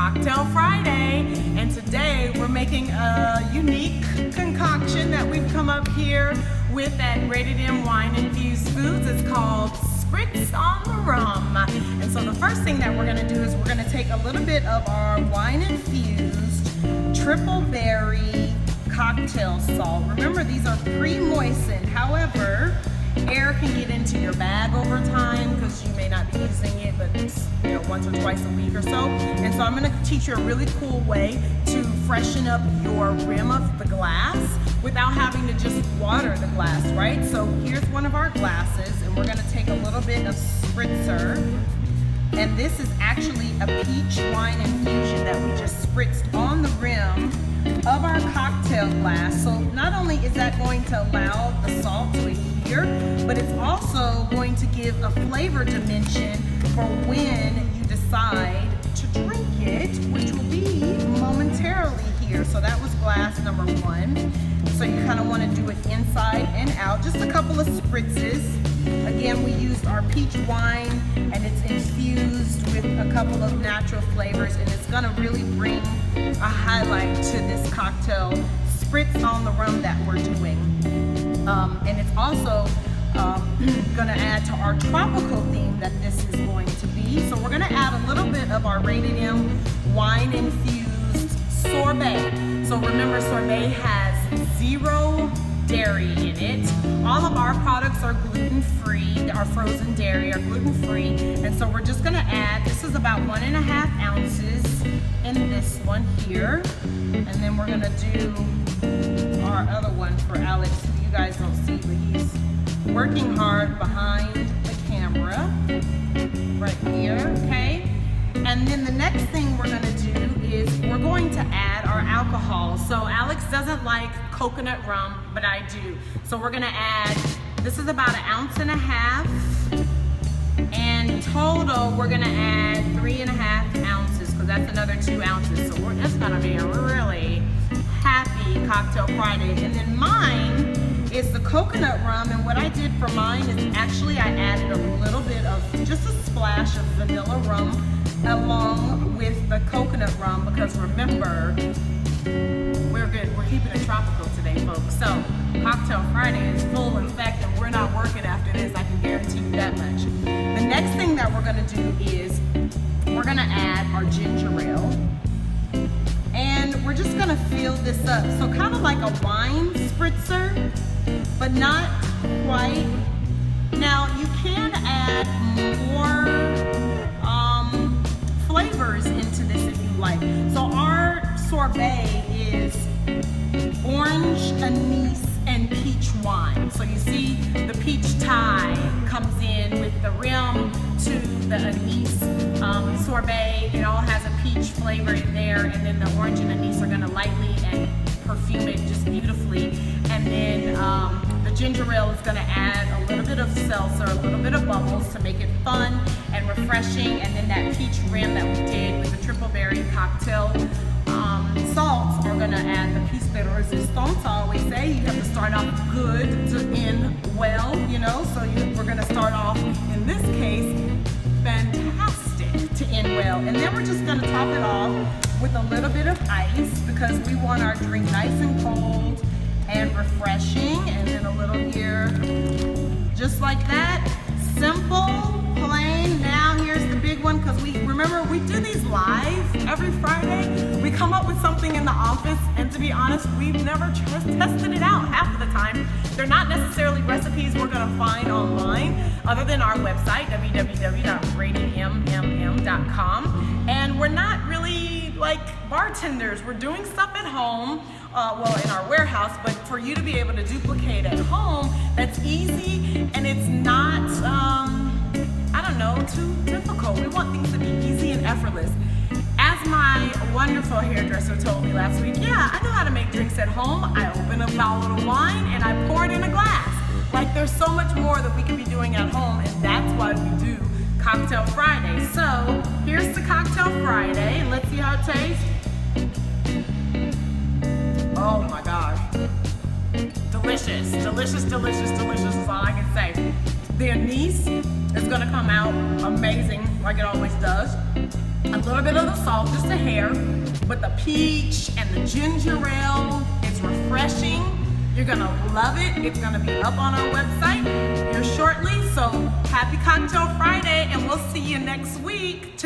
Cocktail Friday, and today we're making a unique concoction that we've come up here with at Rated M Wine Infused Foods. It's called Spritz on the Rum. And so the first thing that we're gonna do is we're gonna take a little bit of our wine infused triple berry cocktail salt. Remember, these are pre-moistened. However, air can get into your bag over time because you may not be using it but once or twice a week or so. And so I'm going to teach you a really cool way to freshen up your rim of the glass without having to just water the glass, right? So here's one of our glasses, and we're going to take a little bit of spritzer, and this is actually a peach wine infusion that we just spritzed on the rim of our cocktail glass. So not only is that going to allow the salt to adhere, but it's also going to give a flavor dimension for when you decide to drink it, which will be momentarily here. So that was glass number one. So you kind of want to do it inside and out, just a couple of spritzes. Again, we used our peach wine, and it's infused with a couple of natural flavors, and it's gonna really bring a highlight to this cocktail spritz on the rum that we're doing. And it's also gonna add to our tropical theme that this is going to be. So we're gonna add a little bit of our Rated M wine infused sorbet. So remember, sorbet has 0 dairy in it. All of our products are gluten-free. Our frozen dairy are gluten-free. And so we're just gonna add, this is about 1.5 ounces in this one here. And then we're gonna do our other one for Alex, who you guys don't see, but he's working hard behind the camera right here, okay? And then the next thing we're gonna do is we're going to add our alcohol. So Alex doesn't like coconut rum, but I do. So we're gonna add, this is about 1.5 ounces, and total we're gonna add 3.5 ounces, because that's another 2 ounces. So that's gonna be a really happy Cocktail Friday. And then mine is the coconut rum, and what I did for mine is actually I added a little bit of, just a splash of vanilla rum along with the coconut rum, because remember, we're keeping it tropical today, folks. So Cocktail Friday is full effect, and we're not working after this, I can guarantee you that much. The next thing that we're gonna do is we're gonna add our ginger ale, and we're just gonna fill this up. So kind of like a wine spritzer, but not quite. Now you can add more flavors into this if you like. So our sorbet is orange, anise, and peach wine. So you see the peach tie comes in with the rim to the anise sorbet. It all has a peach flavor in there, and then the orange and anise are gonna lightly and perfume it just beautifully. And then the ginger ale is gonna add a little bit of seltzer, a little bit of bubbles to make it fun and refreshing. And then that peach rim that we did with the triple berry cocktail salts are gonna add the piece de resistance. I always say you have to start off good to end well, so we're gonna start off, in this case, fantastic to end well. And then we're just gonna top it off with a little bit of ice, because we want our drink nice and cold and refreshing. And then a little here, just like that. Simple, plain. Now here's the big one, because we do these live every Friday. We come up with something in the office, and to be honest, we've never tested it out half of the time. They're not necessarily recipes we're gonna find online, other than our website, www.ratedmmm.com. And we're not really like bartenders. We're doing stuff at home, in our warehouse, but for you to be able to duplicate at home, that's easy, and it's not, too difficult. We want things to be easy and effortless. As my wonderful hairdresser told me last week, yeah, I know how to make drinks at home. I open a bottle of wine and I pour it in a glass. Like, there's so much more that we could be doing at home, and that's why we do Cocktail Friday. So here's the Cocktail Friday, and let's see how it tastes. Oh my gosh. Delicious, delicious, delicious, delicious is all I can say. The anise is gonna come out amazing, like it always does. A little bit of the salt, just a hair, but the peach and the ginger ale, it's refreshing. You're gonna love it. It's gonna be up on our website here shortly. So happy Cocktail Friday, and we'll see you next week.